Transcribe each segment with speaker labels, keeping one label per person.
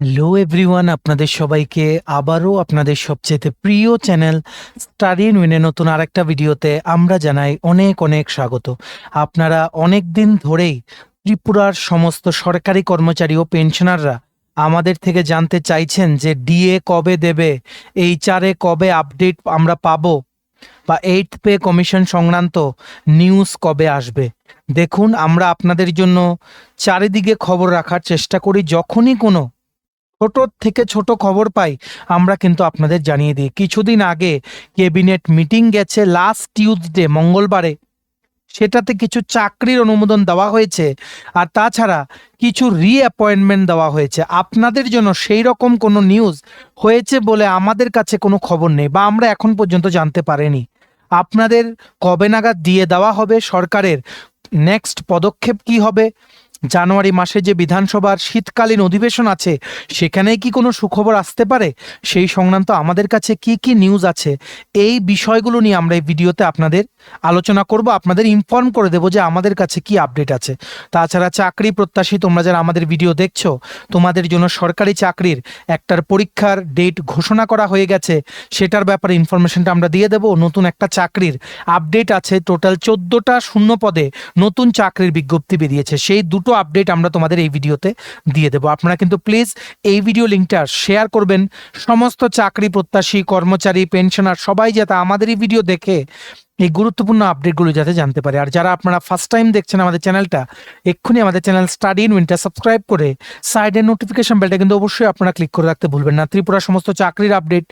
Speaker 1: Hello everyone, আপনাদের সবাইকে আবারও আপনাদের সবচেয়ে প্রিয় চ্যানেল স্টাডি ইন উইনের নতুন আরেকটা ভিডিওতে আমরা জানাই অনেক অনেক স্বাগত। আপনারা অনেক দিন ধরেই ত্রিপুরার সমস্ত সরকারি কর্মচারী ও পেনশনাররা আমাদের থেকে জানতে চাইছেন যে ডিএ কবে দেবে, এইচআরএ কবে আপডেট আমরা পাবো, বা এইট পে কমিশন সংক্রান্ত নিউজ কবে আসবে। দেখুন, আমরা আপনাদের জন্য চারিদিকে খবর রাখার চেষ্টা করি। যখনই কোনো ছোট থেকে ছোট খবর পাই আমরা কিন্তু আপনাদের জানিয়ে দিই। কিছুদিন আগে ক্যাবিনেট মিটিং গেছে লাস্ট টিউসডে মঙ্গলবারে, সেটাতে কিছু চাকরির অনুমোদন দেওয়া হয়েছে, আর তাছাড়া কিছু রিঅ্যাপয়েন্টমেন্ট দেওয়া হয়েছে। আপনাদের জন্য সেই রকম কোনো নিউজ হয়েছে বলে আমাদের কাছে কোনো খবর নেই, বা আমরা এখন পর্যন্ত জানতে পারিনি। আপনাদের কবে নাগাদ দিয়ে দেওয়া হবে, সরকারের নেক্সট পদক্ষেপ কি হবে, জানুয়ারি মাসে যে বিধানসভার শীতকালীন অধিবেশন আছে সেখানে কি কোনো সুখবর আসতে পারে, সেই সংক্রান্ত আমাদের কাছে কি কি নিউজ আছে, এই বিষয়গুলো নিয়ে আমরা এই ভিডিওতে আপনাদের আলোচনা করব, আপনাদের ইনফর্ম করে দেবো যে আমাদের কাছে কি আপডেট আছে। তাছাড়া চাকরি প্রত্যাশী তোমরা যারা আমাদের ভিডিও দেখছো, তোমাদের জন্য সরকারি চাকরির একটার পরীক্ষার ডেট ঘোষণা করা হয়ে গেছে, সেটার ব্যাপারে ইনফরমেশনটা আমরা দিয়ে দেবো। নতুন একটা চাকরির আপডেট আছে, টোটাল 14টা শূন্য পদে নতুন চাকরির বিজ্ঞপ্তি বেরিয়েছে, সেই দুটো আপডেট আমরা তোমাদের এই ভিডিওতে দিয়ে দেবো। আপনারা কিন্তু প্লিজ এই ভিডিও লিঙ্কটা শেয়ার করবেন, সমস্ত চাকরি প্রত্যাশী কর্মচারী পেনশনার সবাই যাতে আমাদের এই ভিডিও দেখে এই গুরুত্বপূর্ণ আপডেটগুলো যাতে জানতে পারে। আর যারা আপনারা ফার্স্ট টাইম দেখছেন আমাদের চ্যানেলটা, এক্ষুনি আমাদের চ্যানেল স্টাডি ইন উইনটা সাবস্ক্রাইব করে সাইডের নোটিফিকেশন বেলটা কিন্তু অবশ্যই আপনারা ক্লিক করে রাখতে ভুলবেন না। ত্রিপুরা সমস্ত চাকরির আপডেট,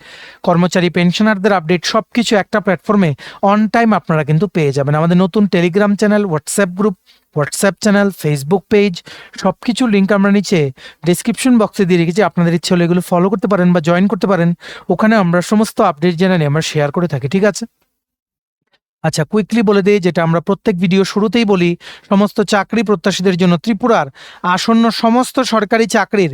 Speaker 1: কর্মচারী পেনশনারদের আপডেট সব কিছু একটা প্ল্যাটফর্মে অন টাইম আপনারা কিন্তু পেয়ে যাবেন। আমাদের নতুন Telegram channel, WhatsApp group, WhatsApp channel, Facebook page, সব কিছুর লিঙ্ক আমরা নিচে ডিসক্রিপশন বক্সে দিয়ে রেখেছি। আপনাদের ইচ্ছে হলে এগুলো ফলো করতে পারেন বা জয়েন করতে পারেন, ওখানে আমরা সমস্ত আপডেট জেনে আমরা শেয়ার করে থাকি, ঠিক আছে? আচ্ছা, কুইকলি বলে দিই যেটা আমরা প্রত্যেক ভিডিও শুরুতেই বলি, সমস্ত চাকরি প্রত্যাশীদের জন্য ত্রিপুরার আসন্ন সমস্ত সরকারি চাকরির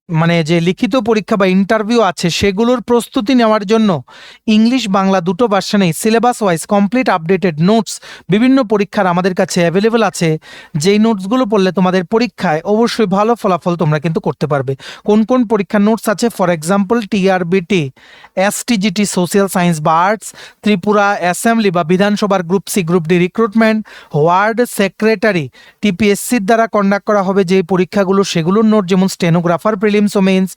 Speaker 1: মানে যে লিখিত পরীক্ষা বা ইন্টারভিউ আছে সেগুলোর প্রস্তুতি নেওয়ার জন্য ইংলিশ বাংলা দুটো ভার্সনেই syllabus wise complete updated notes বিভিন্ন পরীক্ষার আমাদের কাছে অ্যাভেলেবেল আছে, যেই নোটসগুলো পড়লে তোমাদের পরীক্ষায় অবশ্যই ভালো ফলাফল তোমরা কিন্তু করতে পারবে। কোন কোন পরীক্ষার নোটস আছে? For example TRBT, STGT social science বা আর্টস, ত্রিপুরা অ্যাসেম্বলি বা বিধানসভার group C group D recruitment, ward secretary টিপিএসসির দ্বারা কন্ডাক্ট করা হবে যেই পরীক্ষাগুলো সেগুলোর নোট, যেমন স্টেনোগ্রাফার প্রিলিমস ও mains,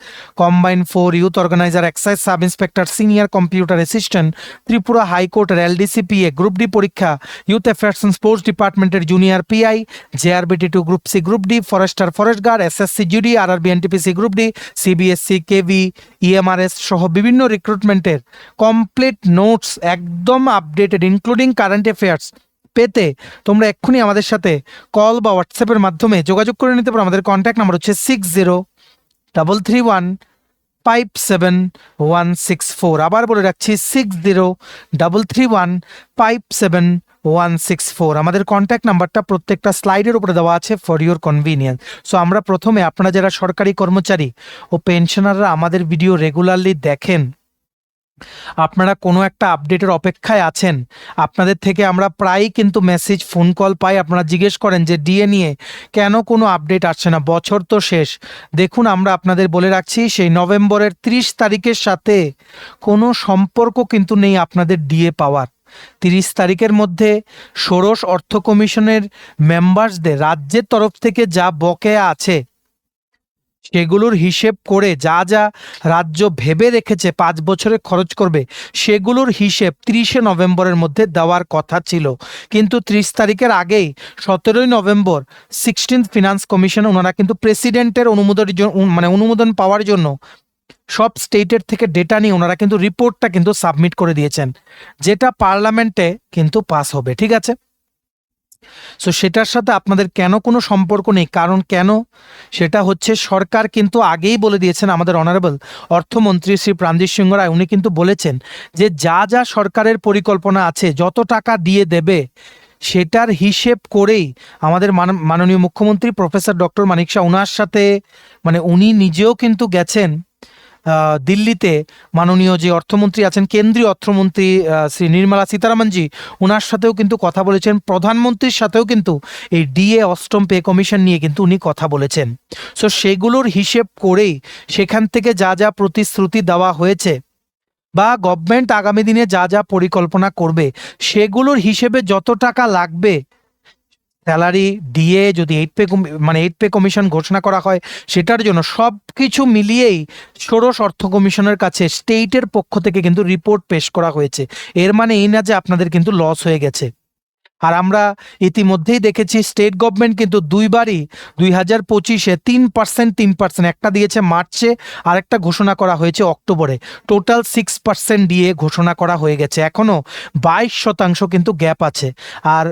Speaker 1: combined for youth organiser, excise sub inspector, senior computer assistant, Tripura হাইকোর্টের এলডিসিপিএ গ্রুপ ডি পরীক্ষা, ইউথ অ্যাফেয়ার্স অ্যান্ড স্পোর্টস ডিপার্টমেন্টের junior PI, JRBT two group C group D, forester forest guard, SSC GD, RRB NTPC group D, CBSE KV, EMRS সহ বিভিন্ন রিক্রুটমেন্টের complete notes একদম updated including current affairs পেতে তোমরা এক্ষুনি আমাদের সাথে কল বা হোয়াটসঅ্যাপের মাধ্যমে যোগাযোগ করে নিতে পারো। আমাদের কন্ট্যাক্ট নাম্বার হচ্ছে 6033157164। আবার বলে রাখছি 6033157164। আমাদের কন্ট্যাক্ট নাম্বারটা প্রত্যেকটা স্লাইডের উপরে দেওয়া আছে ফর ইউর কনভিনিয়েন্স। সো আমরা প্রথমে, আপনারা যারা সরকারি কর্মচারী ও পেনশনাররা আমাদের ভিডিও রেগুলারলি দেখেন, আপনারা কোনো একটা আপডেটের অপেক্ষায় আছেন, আপনাদের থেকে আমরা প্রায়ই কিন্তু মেসেজ ফোন কল পাই, আপনারা জিজ্ঞেস করেন যে ডিএ নিয়ে কেন কোনো আপডেট আসছে না, বছর তো শেষ। দেখুন, আমরা আপনাদের বলে রাখছি সেই নভেম্বরের 30 তারিখের সাথে কোনো সম্পর্ক কিন্তু নেই আপনাদের ডিএ পাওয়ার। 30 তারিখের মধ্যে ষোড়শ অর্থ কমিশনের মেম্বার্সদের রাজ্যের তরফ থেকে যা বকেয়া আছে সেগুলোর হিসেব করে যা যা রাজ্য ভেবে রেখেছে 5 বছরে খরচ করবে, সেগুলোর হিসেব 30শে নভেম্বরের মধ্যে দেওয়ার কথা ছিল। কিন্তু 30 তারিখের আগেই 17ই নভেম্বর 16th ফিনান্স কমিশন ওনারা কিন্তু প্রেসিডেন্টের অনুমোদন পাওয়ার জন্য সব স্টেটের থেকে ডেটা নিয়ে ওনারা কিন্তু রিপোর্টটা কিন্তু সাবমিট করে দিয়েছেন, যেটা পার্লামেন্টে কিন্তু পাস হবে, ঠিক আছে? সো সেটার সাথে আপনাদের কেন কোনো সম্পর্ক নেই, কারণ কেন সেটা হচ্ছে সরকার কিন্তু আগেই বলে দিয়েছেন। আমাদের অনারেবল অর্থমন্ত্রী শ্রী প্রাণজিৎ সিংহ রায় উনি কিন্তু বলেছেন যে যা যা সরকারের পরিকল্পনা আছে, যত টাকা দিয়ে দেবে সেটার হিসেব করেই আমাদের মাননীয় মুখ্যমন্ত্রী প্রফেসর ডক্টর মানিক শাহ, ওনার সাথে উনি নিজেও কিন্তু গেছেন দিল্লিতে মাননীয় যে অর্থমন্ত্রী আছেন, কেন্দ্রীয় অর্থমন্ত্রী শ্রী নির্মলা সীতারামনজি, ওনার সাথেও কিন্তু কথা বলেছেন। প্রধানমন্ত্রীর সাথেও কিন্তু এই ডিএ অষ্টম পে কমিশন নিয়ে কিন্তু উনি কথা বলেছেন। সো সেগুলোর হিসেব করেই সেখান থেকে যা যা প্রতিশ্রুতি দেওয়া হয়েছে বা গভর্নমেন্ট আগামী দিনে যা যা পরিকল্পনা করবে সেগুলোর হিসেবে যত টাকা লাগবে, স্যালারি দিয়ে যদি এইট পে কমিশন ঘোষণা করা হয়, সেটার জন্য সব কিছু মিলিয়েই ষোড়শ অর্থ কমিশনের কাছে স্টেটের পক্ষ থেকে কিন্তু রিপোর্ট পেশ করা হয়েছে। এর মানে এই না যে আপনাদের কিন্তু লস হয়ে গেছে। আর আমরা ইতিমধ্যেই দেখেছি স্টেট গভর্নমেন্ট কিন্তু দুইবারই 2025-এ 3%, একটা দিয়েছে মার্চে, আরেকটা ঘোষণা করা হয়েছে অক্টোবরে। টোটাল 6% দিয়ে ঘোষণা করা হয়ে গেছে। এখনও 22% কিন্তু গ্যাপ আছে। আর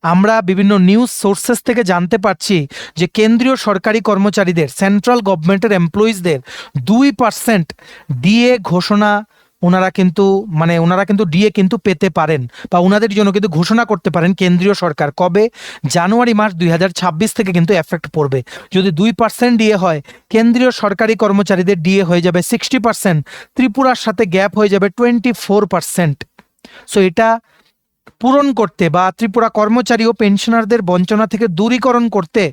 Speaker 1: আমরা বিভিন্ন নিউজ সোর্সেস থেকে জানতে পারছি যে কেন্দ্রীয় সরকারি কর্মচারীদের, সেন্ট্রাল গভর্নমেন্টের এমপ্লয়িজদের 2% ডিএ ঘোষণা ওনারা কিন্তু ডিএ কিন্তু পেতে পারেন বা ওনাদের জন্য কিন্তু ঘোষণা করতে পারেন কেন্দ্রীয় সরকার। কবে? জানুয়ারি মাস 2026 থেকে কিন্তু এফেক্ট পড়বে। যদি 2% ডিএ হয়, কেন্দ্রীয় সরকারি কর্মচারীদের ডিএ হয়ে যাবে 60%, ত্রিপুরার সাথে গ্যাপ হয়ে যাবে 24%। সো এটা পূরণ করতে বা ত্রিপুরা কর্মচারী ও পেনশনারদের বঞ্চনা থেকে দূরীকরণ করতে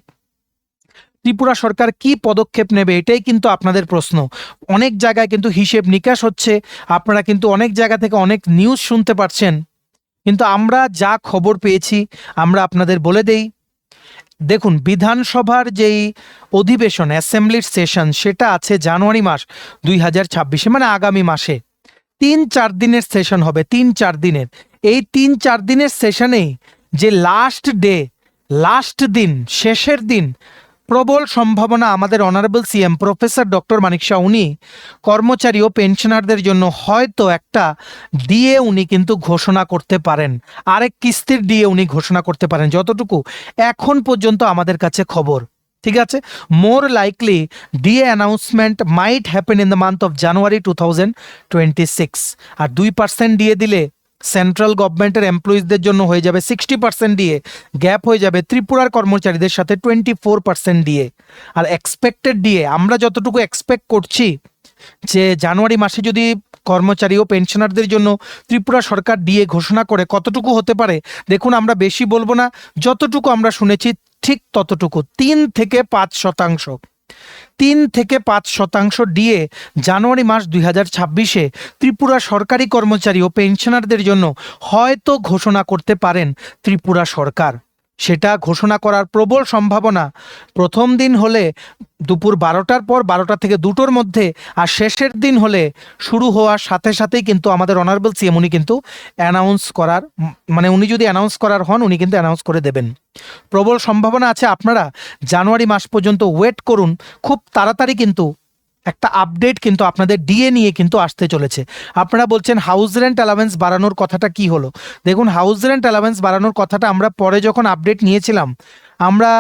Speaker 1: ত্রিপুরা সরকার কি পদক্ষেপ নেবে, এটাই কিন্তু আপনাদের প্রশ্ন। অনেক জায়গায় কিন্তু হিসেব নিকাশ হচ্ছে, আপনারা কিন্তু অনেক জায়গা থেকে অনেক নিউজ শুনতে পাচ্ছেন, কিন্তু আমরা যা খবর পেয়েছি আমরা আপনাদের বলে দেই। দেখুন, বিধানসভার যেই অধিবেশন, অ্যাসেম্বলির সেশন, সেটা আছে জানুয়ারি মাস 2026-এ, মানে আগামী মাসে 3-4 দিনের সেশন হবে। 3-4 দিনের এই 3-4 দিনের সেশনেই যে লাস্ট দিন, শেষের দিন, প্রবল সম্ভাবনা আমাদের honourable CM professor doctor Manik Shah উনি কর্মচারী ও পেনশনারদের জন্য হয়তো একটা ডিএ উনি কিন্তু ঘোষণা করতে পারেন, আরেক কিস্তির ডিএ উনি ঘোষণা করতে পারেন, যতটুকু এখন পর্যন্ত আমাদের কাছে খবর। ঠিক আছে, more likely DA announcement might happen in the month of January 2026। আর 2% ডিএ দিলে সেন্ট্রাল গভর্নমেন্টের এমপ্লয়িজদের জন্য হয়ে যাবে 60% ডিএ, গ্যাপ হয়ে যাবে ত্রিপুরার কর্মচারীদের সাথে 24% ডিএ। আর এক্সপেক্টেড ডিএ আমরা যতটুকু এক্সপেক্ট করছি যে জানুয়ারি মাসে যদি কর্মচারী ও পেনশনারদের জন্য ত্রিপুরা সরকার ডিএ ঘোষণা করে, কতটুকু হতে পারে দেখুন। আমরা বেশি বলবো না, যতটুকু আমরা শুনেছি ঠিক ততটুকু, 3-5%। 3-5% ডিএ জানুয়ারি মাস 2026-এ ত্রিপুরা সরকারি কর্মচারী ও পেনশনারদের জন্য হয়তো ঘোষণা করতে পারেন ত্রিপুরা সরকার। সেটা ঘোষণা করার প্রবল সম্ভাবনা প্রথম দিন হলে দুপুর 12টার পর, 12টা থেকে 2টোর মধ্যে, আর শেষের দিন হলে শুরু হওয়ার সাথে সাথেই কিন্তু আমাদের অনারেবল সিএম উনি কিন্তু অ্যানাউন্স করার, মানে উনি যদি অ্যানাউন্স করার হন উনি কিন্তু অ্যানাউন্স করে দেবেন। প্রবল সম্ভাবনা আছে। আপনারা জানুয়ারি মাস পর্যন্ত ওয়েট করুন, খুব তাড়াতাড়ি কিন্তু একটা আপডেট কিন্তু আপনাদের ডিএ নিয়ে কিন্তু আসতে চলেছে। আপনারা বলছেন হাউস রেন্ট অ্যালাওয়েন্স বাড়ানোর কথাটা কি হলো? দেখুন, হাউস রেন্ট অ্যালাওয়েন্স বাড়ানোর কথাটা আমরা পরে যখন আপডেট নিয়েছিলাম, আমরা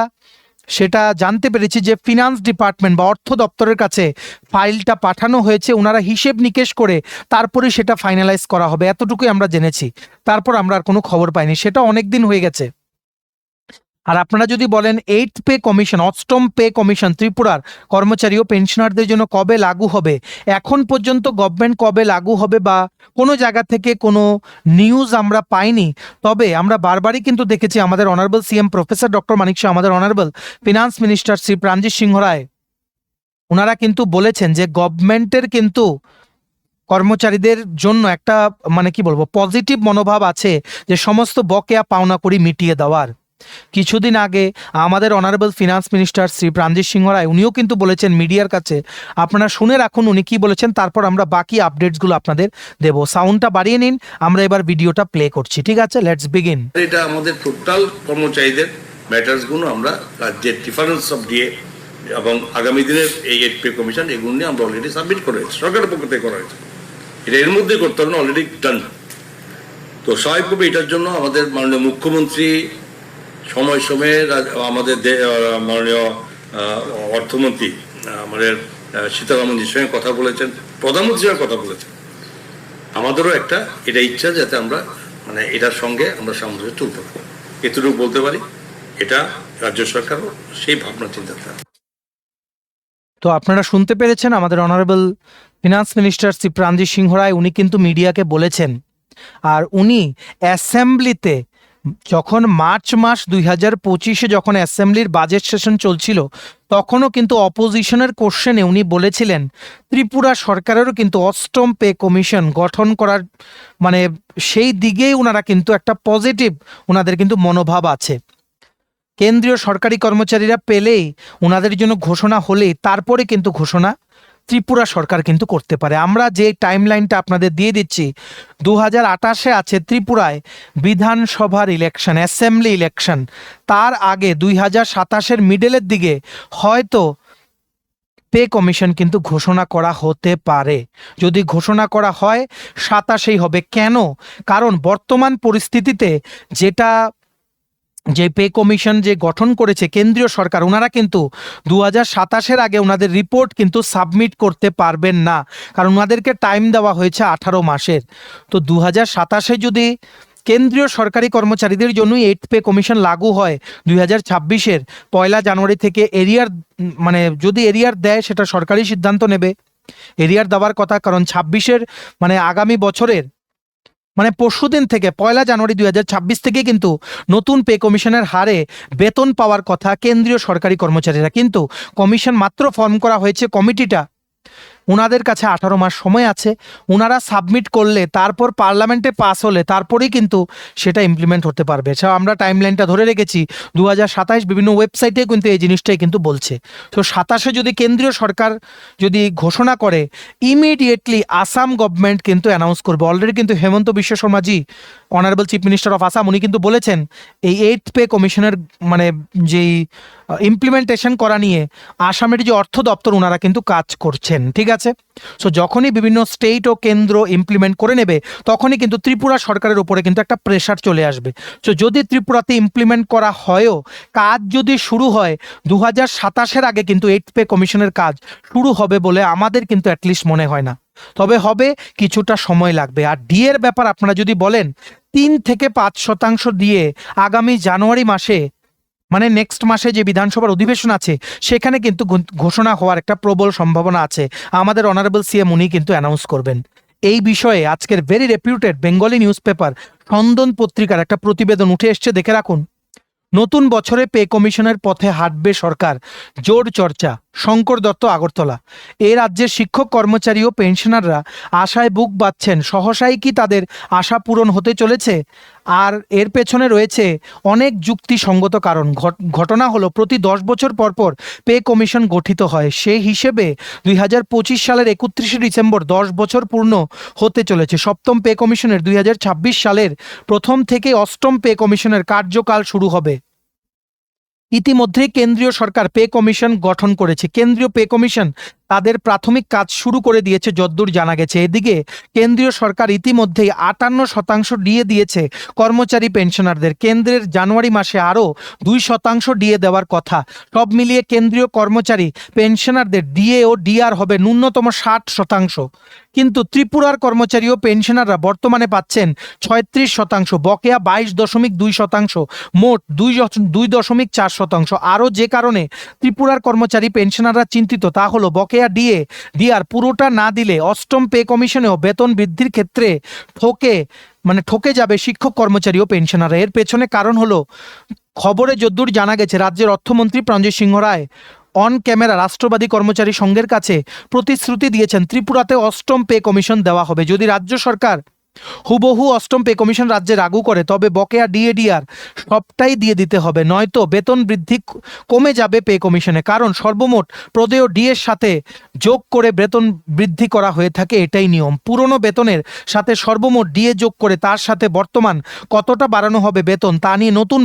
Speaker 1: সেটা জানতে পেরেছি যে ফিনান্স ডিপার্টমেন্ট বা অর্থ দপ্তরের কাছে ফাইলটা পাঠানো হয়েছে, ওনারা হিসেব নিকেশ করে তারপরে সেটা ফাইনালাইজ করা হবে, এতটুকুই আমরা জেনেছি। তারপর আমরা আর কোনো খবর পাইনি, সেটা অনেক দিন হয়ে গেছে। আর আপনারা যদি বলেন এইট পে কমিশন, অষ্টম পে কমিশন ত্রিপুরার কর্মচারী ও পেনশনারদের জন্য কবে লাগু হবে, এখন পর্যন্ত গভর্নমেন্ট কবে লাগু হবে বা কোনো জায়গা থেকে কোনো নিউজ আমরা পাইনি। তবে আমরা বারবারই কিন্তু দেখেছি আমাদের honourable CM professor doctor Manik Saha, আমাদের honourable finance minister Shri Pranajit Singha Roy, ওনারা কিন্তু বলেছেন যে গভর্নমেন্টের কিন্তু কর্মচারীদের জন্য একটা পজিটিভ মনোভাব আছে যে সমস্ত বকেয়া পাওনা করি মিটিয়ে দেওয়ার। কিছুদিন আগে আমাদের honourable finance minister Shri Pranajit Singha Roy উনিও কিন্তু বলেছেন মিডিয়ার কাছে, আপনারা শুনে রাখুন উনি কি বলেছেন, তারপর আমরা বাকি আপডেটসগুলো আপনাদের দেব। সাউন্ডটা বাড়িয়ে নিন, আমরা এবার ভিডিওটা প্লে করছি। ঠিক আছে, লেটস বিগিন।
Speaker 2: এটা আমাদের টোটাল কর্মচারীদের ম্যাটার্সগুলো আমরা রাজ্যের ডিফারেন্স অফ ডিএ এবং আগামী দিনের এই এইট পে কমিশন, এগুলো নিয়ে আমরা অলরেডি সাবমিট করা হয়েছে, সরকারের পক্ষ থেকে করা হয়েছে। এটা এর মধ্যে করতে হবে না, অলরেডি ডান। তো স্বাভাবিকভাবে এটার জন্য আমাদের মাননীয় মুখ্যমন্ত্রী সময় সময়ে আমাদের মাননীয় অর্থমন্ত্রী আমাদের সীতারামনজির সঙ্গে কথা বলেছেন, প্রধানমন্ত্রীর সঙ্গে কথা বলেছেন। আমাদেরও একটা এটা ইচ্ছা যাতে আমরা এটার সঙ্গে আমরা সামঞ্জস্য তুলতে পারি, এতটুকু বলতে পারি। এটা রাজ্য সরকারও সেই ভাবনা চিন্তাটা।
Speaker 1: তো আপনারা শুনতে পেরেছেন আমাদের honourable finance minister Shri Pranajit Singha Roy উনি কিন্তু মিডিয়াকে বলেছেন, আর উনি অ্যাসেম্বলিতে যখন মার্চ মাস 2025-এ যখন অ্যাসেম্বলির বাজেট সেশন চলছিল তখনও কিন্তু অপোজিশনের কোশ্চেনে উনি বলেছিলেন ত্রিপুরা সরকারেরও কিন্তু অষ্টম পে কমিশন গঠন করার মানে সেই দিকেই ওনারা কিন্তু একটা পজিটিভ ওনাদের কিন্তু মনোভাব আছে। কেন্দ্রীয় সরকারি কর্মচারীরা পেলেই ওনাদের জন্য ঘোষণা হলেই তারপরে কিন্তু ঘোষণা ত্রিপুরা সরকার কিন্তু করতে পারে। আমরা যে টাইমলাইনটা আপনাদের দিয়ে দিচ্ছি 2028-এ আছে ত্রিপুরায় বিধানসভার ইলেকশন, অ্যাসেম্বলি ইলেকশন, তার আগে 2027-এর মিডলের দিকে হয়তো পে কমিশন কিন্তু ঘোষণা করা হতে পারে। যদি ঘোষণা করা হয় 27-এই হবে। কেন? কারণ বর্তমান পরিস্থিতিতে যে পে কমিশন যে গঠন করেছে কেন্দ্রীয় সরকার, ওনারা কিন্তু 2027-এর আগে ওনাদের রিপোর্ট কিন্তু সাবমিট করতে পারবেন না, কারণ ওনাদেরকে টাইম দেওয়া হয়েছে 18 মাসের। তো 2027-এ যদি কেন্দ্রীয় সরকারি কর্মচারীদের জন্য 8th পে কমিশন লাগু হয় 2026-এর 1 জানুয়ারি থেকে, মানে যদি এরিয়ার দেয় সেটা সরকারি সিদ্ধান্ত নেবে, এরিয়ার দেওয়ার কথা, কারণ 26-এর মানে আগামী বছরের মানে পরশুদিন থেকে 1 জানুয়ারি 2026 থেকে কিন্তু নতুন পে কমিশনের হারে বেতন পাওয়ার কথা কেন্দ্রীয় সরকারি কর্মচারীরা। কিন্তু কমিশন মাত্র ফর্ম করা হয়েছে, কমিটিটা ওনাদের কাছে 18 মাস সময় আছে। ওনারা সাবমিট করলে তারপর পার্লামেন্টে পাস হলে তারপরেই কিন্তু সেটা ইমপ্লিমেন্ট হতে পারবে। সেটা আমরা টাইমলাইনটা ধরে রেখেছি 2027, বিভিন্ন ওয়েবসাইটে কিন্তু এই জিনিসটাই কিন্তু বলছে। তো 27-এ যদি কেন্দ্রীয় সরকার যদি ঘোষণা করে ইমিডিয়েটলি আসাম গভর্নমেন্ট কিন্তু অ্যানাউন্স করবে। অলরেডি কিন্তু Himanta Biswa Sharmaji, honourable chief minister of Assam, উনি কিন্তু বলেছেন এই 8th পে কমিশনের মানে যেই ইমপ্লিমেন্টেশন করা নিয়ে আসামের যে অর্থ দপ্তর ওনারা কিন্তু কাজ করছেন। ঠিক আছে, সো যখনই বিভিন্ন স্টেট ও কেন্দ্র ইমপ্লিমেন্ট করে নেবে তখনই কিন্তু ত্রিপুরা সরকারের উপরে কিন্তু একটা প্রেশার চলে আসবে। সো যদি ত্রিপুরাতে ইমপ্লিমেন্ট করা হয়ও, কাজ যদি শুরু হয় 2027-এর আগে কিন্তু 8th পে কমিশনের কাজ শুরু হবে বলে আমাদের কিন্তু অ্যাটলিস্ট মনে হয় না। তবে হবে, কিছুটা সময় লাগবে। আর ডিএর ব্যাপার আপনারা যদি বলেন 3 থেকে 5% দিয়ে আগামী জানুয়ারি মাসে মানে নেক্সট মাসে যে বিধানসভার অধিবেশন আছে সেখানে কিন্তু ঘোষণা হওয়ার একটা প্রবল সম্ভাবনা আছে। আমাদের অনারেবল সিএম উনি কিন্তু অ্যানাউন্স করবেন। এই বিষয়ে আজকের very reputed Bengali news paper স্পন্দন পত্রিকার একটা প্রতিবেদন উঠে এসছে, দেখে রাখুন। নতুন বছরে পে কমিশনের পথে হাঁটবে সরকার, জোর চর্চা। শঙ্কর দত্ত, আগরতলা। এ রাজ্যের শিক্ষক কর্মচারী ও পেনশনাররা আশায় বুক বাঁধছেন। সহসাই কি তাদের আশা পূরণ হতে চলেছে? আর এর পেছনে রয়েছে অনেক যুক্তিসঙ্গত কারণ। ঘটনা হলো প্রতি 10 বছর পর পর পে কমিশন গঠিত হয়। সেই হিসেবে 2025 সালের 31শে ডিসেম্বর 10 বছর পূর্ণ হতে চলেছে। সপ্তম পে কমিশনের 2026 সালের প্রথম থেকে অষ্টম পে কমিশনের কার্যকাল শুরু হবে। ইতিমধ্যে কেন্দ্রীয় সরকার পে কমিশন গঠন করেছে। কেন্দ্রীয় পে কমিশন তাদের প্রাথমিক কাজ শুরু করে দিয়েছে যদ্দূর জানা গেছে। এদিকে কেন্দ্রীয় সরকার ইতিমধ্যেই 58% ডিএ দিয়েছে কর্মচারী পেনশনারদের। কেন্দ্রের জানুয়ারি মাসে আরও 2% ডিএ দেওয়ার কথা। সব মিলিয়ে কেন্দ্রীয় কর্মচারী পেনশনারদের ডিএ ও ডিআর হবে ন্যূনতম 60%। কিন্তু ত্রিপুরার কর্মচারী ও পেনশনাররা বর্তমানে পাচ্ছেন 36%, বকেয়া 22.2%, মোট 2.4%। আরও যে কারণে ত্রিপুরার কর্মচারী পেনশনাররা চিন্তিত তা হলো বকেয়া ডিআর পুরোটা না দিলে অষ্টম পে কমিশনেও বেতন বৃদ্ধির ক্ষেত্রে ঠকে যাবে শিক্ষক কর্মচারী ও পেনশনাররা। এর পেছনে কারণ হলো, খবরে যদ্দূর জানা গেছে রাজ্যের অর্থমন্ত্রী প্রাণজিৎ সিংহ রায় অন ক্যামেরা রাষ্ট্রবাদী কর্মচারী সংঘের কাছে প্রতিশ্রুতি দিয়েছেন ত্রিপুরাতে অষ্টম পে কমিশন দেওয়া হবে। যদি রাজ্য সরকার হুবহু অষ্টম পে কমিশন রাজ্যে লাগু করে তবে বকেয়া ডিএডিআর সবটাই দিয়ে দিতে হবে, নয়তো বেতন বৃদ্ধি কমে যাবে পে কমিশনে। কারণ সর্বমোট প্রদেয় ডিএর সাথে যোগ করে বেতন বৃদ্ধি করা হয়ে থাকে, এটাই নিয়ম। পুরনো বেতনের সাথে সর্বমোট ডিএ যোগ করে তার সাথে বর্তমান কতটা বাড়ানো হবে বেতন তা নিয়ে নতুন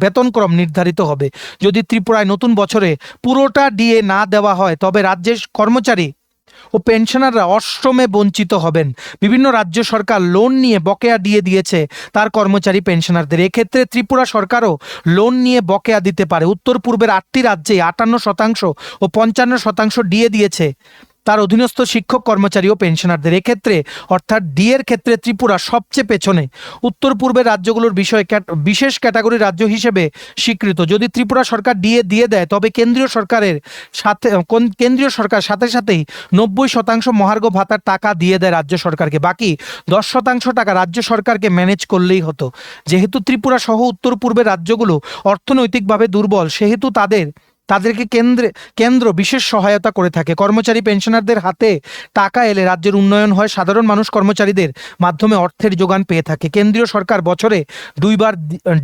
Speaker 1: বেতনক্রম নির্ধারিত হবে। যদি ত্রিপুরায় নতুন বছরে পুরোটা ডিএ না দেওয়া হয় তবে রাজ্যের কর্মচারী ও পেনশনাররা অষ্টমে বঞ্চিত হবেন। বিভিন্ন রাজ্য সরকার লোন নিয়ে বকেয়া ডিএ দিয়েছে তার কর্মচারী পেনশনারদের। এক্ষেত্রে ত্রিপুরা সরকারও লোন নিয়ে বকেয়া দিতে পারে। উত্তর পূর্বের 8টি রাজ্যে 58% ও 55% ডিএ দিয়েছে। তার অধীনস্থ শিক্ষক কর্মচারী ও পেনশনারদের। এক্ষেত্রে অর্থাৎ ডি এর ক্ষেত্রে ত্রিপুরা সবচেয়ে পেছনে। উত্তর পূর্বের রাজ্যগুলোর বিশেষ ক্যাটাগরি রাজ্য হিসেবে স্বীকৃত। যদি ত্রিপুরা সরকার ডিএ দিয়ে দেয় তবে কেন্দ্রীয় সরকারের সাথে সাথেই 90% মহার্ঘ ভাতার টাকা দিয়ে দেয় রাজ্য সরকারকে, বাকি 10% টাকা রাজ্য সরকারকে ম্যানেজ করলেই হতো। যেহেতু ত্রিপুরা সহ উত্তর পূর্বের রাজ্যগুলো অর্থনৈতিকভাবে দুর্বল, সেহেতু তাদেরকে কেন্দ্র বিশেষ সহায়তা করে থাকে। কর্মচারী পেনশনারদের হাতে টাকা এলে রাজ্যের উন্নয়ন হয়, সাধারণ মানুষ কর্মচারীদের মাধ্যমে অর্থের যোগান পেয়ে থাকে। কেন্দ্রীয় সরকার বছরে 2বার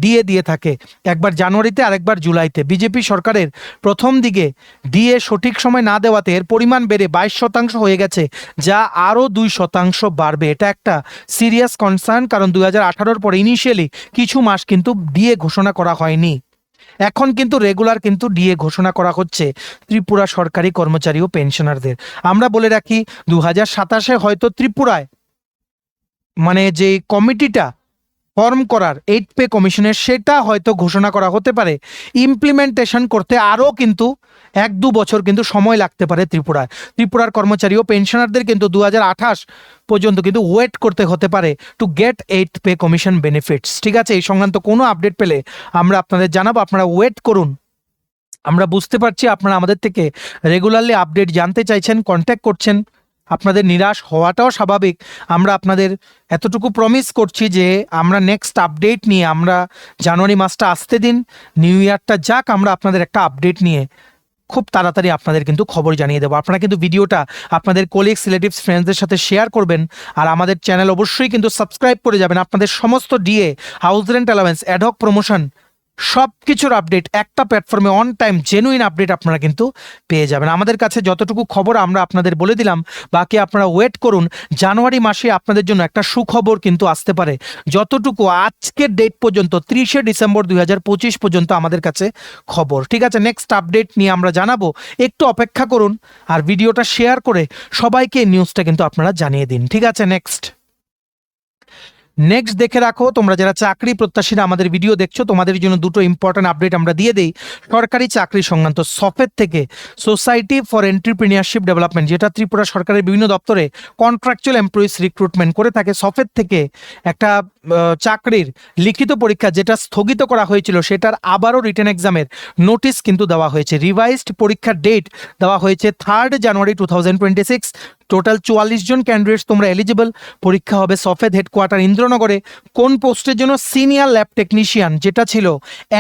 Speaker 1: ডিএ দিয়ে থাকে, একবার জানুয়ারিতে আর একবার জুলাইতে। বিজেপি সরকারের প্রথম দিকে ডিএ সঠিক সময় না দেওয়াতে এর পরিমাণ বেড়ে 22% হয়ে গেছে, যা আরও 2% বাড়বে। এটা একটা সিরিয়াস কনসার্ন, কারণ 2018 পরে ইনিশিয়ালি কিছু মাস কিন্তু ডিএ ঘোষণা করা হয়নি। এখন কিন্তু রেগুলার কিন্তু ডিএ ঘোষণা করা হচ্ছে ত্রিপুরা সরকারি কর্মচারী ও পেনশনারদের। আমরা বলে রাখি 2027 হয়তো ত্রিপুরায় মানে যে কমিটিটা ফর্ম করার 8 পে কমিশনের, সেটা হয়তো ঘোষণা করা হতে পারে। ইমপ্লিমেন্টেশন করতে আরও কিন্তু 1-2 বছর কিন্তু সময় লাগতে পারে ত্রিপুরার কর্মচারী ও পেনশনারদের কিন্তু 2028 পর্যন্ত কিন্তু ওয়েট করতে হতে পারে to get 8 pay commission benefits. ঠিক আছে, এই সংক্রান্ত কোনো আপডেট পেলে আমরা আপনাদের জানাবো, আপনারা ওয়েট করুন। আমরা বুঝতে পারছি আপনারা আমাদের থেকে রেগুলারলি আপডেট জানতে চাইছেন, কন্ট্যাক্ট করছেন, আপনাদের নিরাশ হওয়াটাও স্বাভাবিক। আমরা আপনাদের এতটুকু প্রমিস করছি যে আমরা নেক্সট আপডেট নিয়ে, আমরা জানুয়ারি মাসটা আসতে দিন, নিউ ইয়ারটা যাক, আমরা আপনাদের একটা আপডেট নিয়ে খুব তাড়াতাড়ি আপনাদের কিন্তু খবর জানিয়ে দেবো। আপনারা কিন্তু ভিডিওটা আপনাদের কলিগস, রিলেটিভস, ফ্রেন্ডসদের সাথে শেয়ার করবেন, আর আমাদের চ্যানেল অবশ্যই কিন্তু সাবস্ক্রাইব করে যাবেন। আপনাদের সমস্ত DA, house rent allowance, ad hoc promotion সব কিছুর আপডেট একটা প্ল্যাটফর্মে অন টাইম জেনুইন আপডেট আপনারা কিন্তু পেয়ে যাবেন। আমাদের কাছে যতটুকু খবর আমরা আপনাদের বলে দিলাম, বাকি আপনারা ওয়েট করুন। জানুয়ারি মাসে আপনাদের জন্য একটা সুখবর কিন্তু আসতে পারে। যতটুকু আজকের ডেট পর্যন্ত 30শে ডিসেম্বর 2025 পর্যন্ত আমাদের কাছে খবর। ঠিক আছে, নেক্সট আপডেট নিয়ে আমরা জানাবো, একটু অপেক্ষা করুন আর ভিডিওটা শেয়ার করে সবাইকে নিউজটা কিন্তু আপনারা জানিয়ে দিন। ঠিক আছে, নেক্সট দেখে রাখো, তোমরা যারা চাকরি প্রত্যাশীরা আমাদের ভিডিও দেখছো, তোমাদের জন্য দুটো ইম্পর্টেন্ট আপডেট আমরা দিয়ে দেই। সরকারি চাকরি সংক্রান্ত সফেদ থেকে সোসাইটি ফর এন্টারপ্রেনিয়ারশিপ ডেভেলপমেন্ট, যেটা ত্রিপুরা সরকারের বিভিন্ন দপ্তরে কন্ট্রাকচুয়াল এমপ্লয়িজ রিক্রুটমেন্ট করে থাকে, সফেদ থেকে একটা চাকরির লিখিত পরীক্ষা যেটা স্থগিত করা হয়েছিল, সেটার আবারও রিটেন এক্সামের নোটিশ কিন্তু দেওয়া হয়েছে। রিভাইজড পরীক্ষার ডেট দেওয়া হয়েছে 3rd জানুয়ারি 2026। টোটাল 44 জন ক্যান্ডিডেটস তোমরা এলিজিবল। পরীক্ষা হবে সফেদ হেডকোয়ার্টার ইন্দ্রনগরে। কোন পোস্টের জন্য? সিনিয়র ল্যাব টেকনিশিয়ান, যেটা ছিল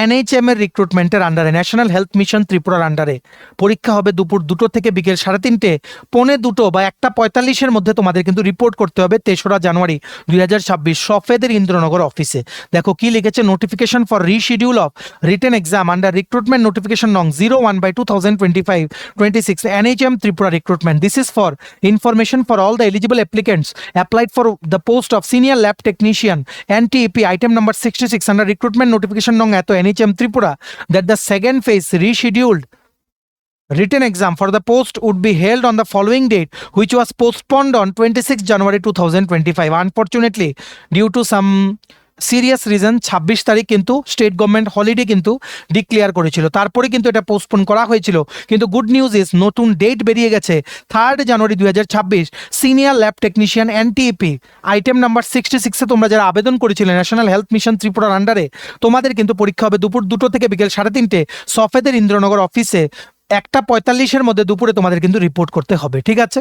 Speaker 1: NHM এর রিক্রুটমেন্টের আন্ডারে, ন্যাশনাল হেলথ মিশন ত্রিপুরার আন্ডারে। পরীক্ষা হবে দুপুর 2টো থেকে বিকেল 3:30, 2:45 বা 1:45 মধ্যে তোমাদের কিন্তু রিপোর্ট করতে হবে 3রা জানুয়ারি 2026 সফেদের ইন্দ্রনগর অফিসে। দেখো কি লিখেছে, notification for reschedule of written exam under recruitment notification নং 01/2025-26 NHM Tripura recruitment. This is for information for all the eligible applicants applied for the post of senior lab technician NTEP item number 66 under recruitment notification nong eto NHM Tripura that the second phase rescheduled written exam for the post would be held on the following date, which was postponed on 26 January 2025. Unfortunately, due to some serious reason 26 তারিখ কিন্তু state government holiday কিন্তু declare করেছিল, তারপরে কিন্তু এটা postpone করা হয়েছিল। কিন্তু গুড নিউজ ইজ নতুন ডেট বেরিয়ে গেছে 3rd জানুয়ারি 2026। Senior lab technician NTEP item number 66-এ তোমরা যারা আবেদন করেছিলে ন্যাশনাল হেলথ মিশন ত্রিপুরার আন্ডারে, তোমাদের কিন্তু পরীক্ষা হবে দুপুর 2টো থেকে বিকেল 3:30 সফেদের ইন্দ্রনগর অফিসে। 1:45 মধ্যে দুপুরে তোমাদের কিন্তু রিপোর্ট করতে হবে। ঠিক আছে,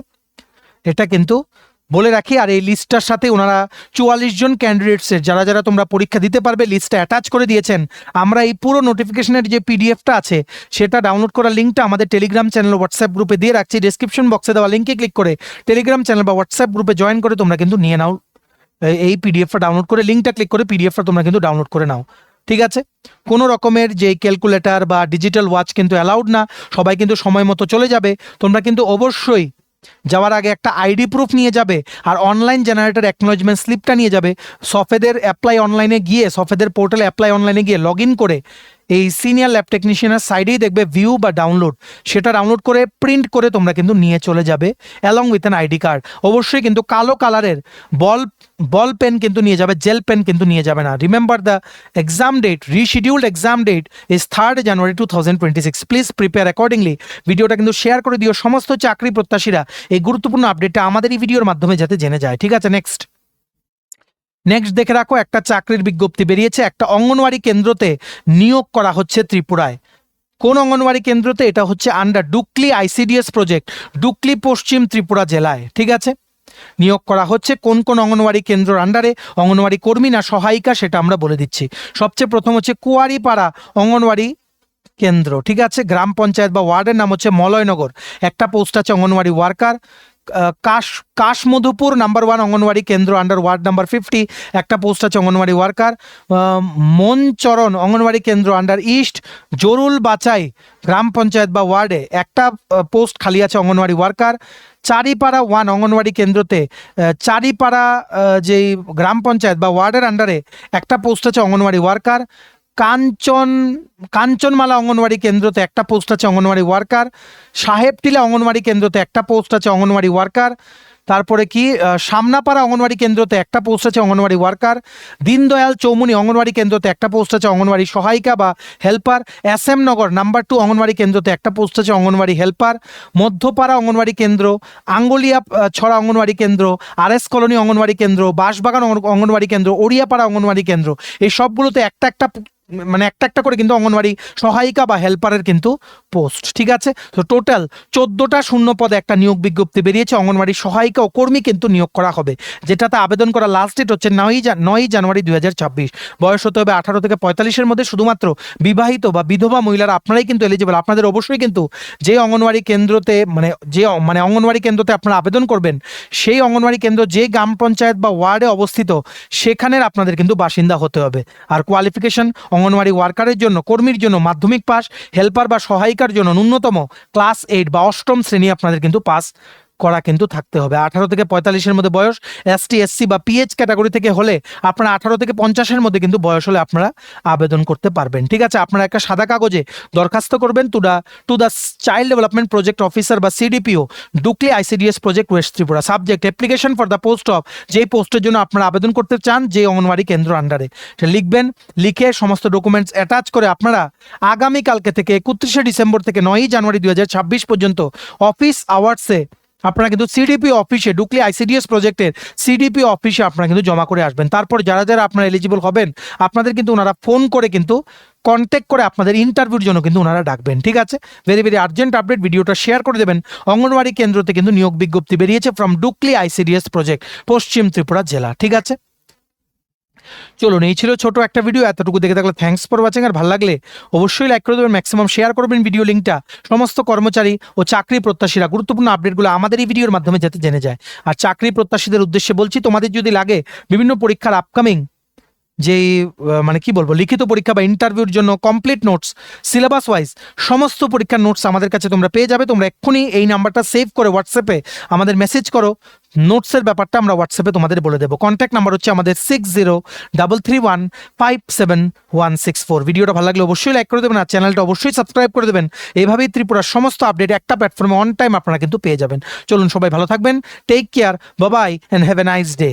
Speaker 1: এটা কিন্তু বলে রাখি। আর এই লিস্টটার সাথে ওনারা 44 জন ক্যান্ডিডেটসের যারা তোমরা পরীক্ষা দিতে পারবে লিস্টটা অ্যাটাচ করে দিয়েছেন। আমরা এই পুরো নোটিফিকেশনের যে PDFটা আছে সেটা ডাউনলোড করার লিঙ্কটা আমাদের টেলিগ্রাম চ্যানেল হোয়াটসঅ্যাপ গ্রুপে দিয়ে রাখছি। ডেসক্রিপশন বক্সে দেওয়া লিঙ্কে ক্লিক করে টেলিগ্রাম চ্যানেল বা হোয়াটসঅ্যাপ গ্রুপে জয়েন করে তোমরা কিন্তু নিয়ে নাও এই PDFটা ডাউনলোড করে, লিঙ্কটা ক্লিক করে PDFটা তোমরা কিন্তু ডাউনলোড করে নাও। ঠিক আছে, কোনো রকমের যে ক্যালকুলেটর বা ডিজিটাল ওয়াচ কিন্তু অ্যালাউড না। সবাই কিন্তু সময় মতো চলে যাবে। তোমরা কিন্তু অবশ্যই যাওয়ার আগে একটা ID প্রুফ নিয়ে যাবে, আর অনলাইন জেনারেটর অ্যাকনোলেজমেন্ট স্লিপটা নিয়ে যাবে। সফেদের অ্যাপ্লাই অনলাইনে গিয়ে, সফেদের পোর্টালে অ্যাপ্লাই অনলাইনে গিয়ে লগ ইন করে এই সিনিয়র ল্যাব টেকনিশিয়ানের সাইডেই দেখবে ভিউ বা ডাউনলোড, সেটা ডাউনলোড করে প্রিন্ট করে তোমরা কিন্তু নিয়ে চলে যাবে along with an ID card. অবশ্যই কিন্তু কালো কালারের বল পেন কিন্তু নিয়ে যাবে, জেল পেন কিন্তু নিয়ে যাবে না। Remember the exam date, rescheduled exam date is 3rd January 2026। Please prepare accordingly. ভিডিওটা কিন্তু শেয়ার করে দিও সমস্ত চাকরি প্রত্যাশীরা এই গুরুত্বপূর্ণ আপডেটটা আমাদের এই ভিডিওর মাধ্যমে যাতে জেনে যায়। ঠিক আছে, নেক্সট দেখে রাখো, একটা চাকরির বিজ্ঞপ্তি বেরিয়েছে, একটা অঙ্গনওয়াড়ি কেন্দ্রতে নিয়োগ করা হচ্ছে ত্রিপুরায়। কোন অঙ্গনওয়াড়ি কেন্দ্রতে? এটা হচ্ছে আন্ডার ডুকলি আইসিডিএস প্রজেক্ট, ডুকলি পশ্চিম ত্রিপুরা জেলায়। ঠিক আছে, নিয়োগ করা হচ্ছে কোন কোন অঙ্গনওয়াড়ি কেন্দ্রের আন্ডারে অঙ্গনওয়াড়ি কর্মী না সহায়িকা সেটা আমরা বলে দিচ্ছি। সবচেয়ে প্রথম হচ্ছে কুয়ারিপাড়া অঙ্গনওয়াড়ি কেন্দ্র। ঠিক আছে, গ্রাম পঞ্চায়েত বা ওয়ার্ডের নাম হচ্ছে মলয়নগর, একটা পোস্ট আছে অঙ্গনওয়াড়ি ওয়ার্কার। কাশমধুপুর নাম্বার 1 অঙ্গনওয়াড়ি কেন্দ্র আন্ডার ওয়ার্ড নাম্বার 50, একটা পোস্ট আছে অঙ্গনওয়াড়ি ওয়ার্কার। মনচরণ অঙ্গনওয়াড়ি কেন্দ্র আন্ডার ইস্ট জরুল বাচাই গ্রাম পঞ্চায়েত বা ওয়ার্ডে একটা পোস্ট খালি আছে অঙ্গনওয়াড়ি ওয়ার্কার। চারিপাড়া 1 অঙ্গনওয়াড়ি কেন্দ্রতে চারিপাড়া যেই গ্রাম পঞ্চায়েত বা ওয়ার্ডের আন্ডারে একটা পোস্ট আছে অঙ্গনওয়াড়ি ওয়ার্কার। কাঞ্চনমালা অঙ্গনওয়াড়ি কেন্দ্রতে একটা পোস্ট আছে অঙ্গনওয়াড়ি ওয়ার্কার। সাহেবটিলা অঙ্গনওয়াড়ি কেন্দ্রতে একটা পোস্ট আছে অঙ্গনওয়াড়ি ওয়ার্কার। তারপরে কি সামনাপাড়া অঙ্গনওয়াড়ি কেন্দ্রতে একটা পোস্ট আছে অঙ্গনওয়াড়ি ওয়ার্কার। দীনদয়াল চৌমুনি অঙ্গনওয়াড়ি কেন্দ্রতে একটা পোস্ট আছে অঙ্গনওয়াড়ি সহায়িকা বা হেল্পার। SM নগর নাম্বার 2 অঙ্গনওয়াড়ি কেন্দ্রতে একটা পোস্ট আছে অঙ্গনওয়াড়ি হেল্পার। মধ্যপাড়া অঙ্গনওয়াড়ি কেন্দ্র, আঙ্গুলিয়া ছড়া অঙ্গনওয়াড়ি কেন্দ্র, RS কলোনি অঙ্গনওয়াড়ি কেন্দ্র, বাঁশবাগান অঙ্গনওয়াড়ি কেন্দ্র, ওড়িয়াপাড়া অঙ্গনওয়াড়ি কেন্দ্র, এই সবগুলোতে একটা করে কিন্তু অঙ্গনওয়াড়ি সহায়িকা বা হেল্পারের কিন্তু পোস্ট। ঠিক আছে, তো টোটাল 14টা শূন্য পদে একটা নিয়োগ বিজ্ঞপ্তি বেরিয়েছে। অঙ্গনওয়াড়ি সহায়িকা ও কর্মী কিন্তু নিয়োগ করা হবে, যেটাতে আবেদন করা লাস্ট ডেট হচ্ছে 9 জানুয়ারি 2026। বয়স হতে হবে 18 থেকে 45-এর মধ্যে। শুধুমাত্র বিবাহিত বা বিধবা মহিলারা আপনারাই কিন্তু এলিজিবল। আপনাদের অবশ্যই কিন্তু যে অঙ্গনওয়াড়ি কেন্দ্রতে অঙ্গনওয়াড়ি কেন্দ্রতে আপনারা আবেদন করবেন, সেই অঙ্গনওয়াড়ি কেন্দ্র যে গ্রাম পঞ্চায়েত বা ওয়ার্ডে অবস্থিত সেখানের আপনাদের কিন্তু বাসিন্দা হতে হবে। আর কোয়ালিফিকেশন, অঙ্গনওয়াড়ি ওয়ার্কারের জন্য, কর্মীর জন্য মাধ্যমিক পাস, হেল্পার বা সহায়িকার জন্য ন্যূনতম ক্লাস 8 বা 8ম শ্রেণী আপনাদের কিন্তু পাস করা কিন্তু থাকতে হবে। 18 থেকে 45-এর মধ্যে বয়স। ST SC বা PH ক্যাটাগরি থেকে হলে আপনারা 18 থেকে 50-এর মধ্যে কিন্তু বয়স হলে আপনারা আবেদন করতে পারবেন। ঠিক আছে, আপনারা একটা সাদা কাগজে দরখাস্ত করবেন to the child development project officer বা CDPO, Dukli ICDS project West Tripura. Subject application for the post of, যেই পোস্টের জন্য আপনারা আবেদন করতে চান যে অঙ্গনওয়াড়ি কেন্দ্র আন্ডারে, সেটা লিখবেন। লিখে সমস্ত ডকুমেন্টস অ্যাটাচ করে আপনারা আগামীকালকে থেকে 31শে ডিসেম্বর থেকে 9 জানুয়ারি 2026 পর্যন্ত অফিস আওয়ার্সে আপনারা কিন্তু CDPO অফিসে, ডুকলি ICDS প্রজেক্টের CDPO অফিসে আপনারা কিন্তু জমা করে আসবেন। তারপর যারা যারা আপনারা এলিজিবল হবেন আপনাদের কিন্তু ওনারা ফোন করে কিন্তু কন্ট্যাক্ট করে আপনাদের ইন্টারভিউর জন্য কিন্তু ওনারা ডাকবেন। ঠিক আছে, ভেরি ভেরি আর্জেন্ট আপডেট, ভিডিওটা শেয়ার করে দেবেন। অঙ্গনওয়াড়ি কেন্দ্রতে কিন্তু নিয়োগ বিজ্ঞপ্তি বেরিয়েছে ফ্রম ডুকলি ICDS প্রজেক্ট, পশ্চিম ত্রিপুরা জেলা। ঠিক আছে, চলুন, এই ছিল ছোট একটা ভিডিও। এতটুকু দেখে থাকলে থ্যাঙ্কস ফর ওয়াচিং। আর ভালো লাগলে অবশ্যই লাইক করে দেবেন, ম্যাক্সিমাম শেয়ার করবেন ভিডিও লিঙ্কটা, সমস্ত কর্মচারী ও চাকরি প্রত্যাশীরা গুরুত্বপূর্ণ আপডেটগুলো আমাদের এই ভিডিওর মাধ্যমে যাতে জেনে যায়। আর চাকরি প্রত্যাশীদের উদ্দেশ্যে বলছি, তোমাদের যদি লাগে বিভিন্ন পরীক্ষার আপকামিং যেই লিখিত পরীক্ষা বা ইন্টারভিউর জন্য কমপ্লিট নোটস, সিলেবাস ওয়াইজ সমস্ত পরীক্ষার নোটস আমাদের কাছে তোমরা পেয়ে যাবে। তোমরা এক্ষুনি এই নাম্বারটা সেভ করে হোয়াটসঅ্যাপে আমাদের মেসেজ করো, নোটসের ব্যাপারটা আমরা হোয়াটসঅ্যাপে তোমাদের বলে দেবো। কন্ট্যাক্ট নাম্বার হচ্ছে আমাদের 6033157164। ভিডিওটা ভালো লাগলে অবশ্যই লাইক করে দেবেন আর চ্যানেলটা অবশ্যই সাবস্ক্রাইব করে দেবেন। এইভাবেই ত্রিপুরার সমস্ত আপডেট একটা প্ল্যাটফর্মে অন টাইম আপনারা কিন্তু পেয়ে যাবেন। চলুন, সবাই ভালো থাকবেন, take care, bye bye and have a nice day.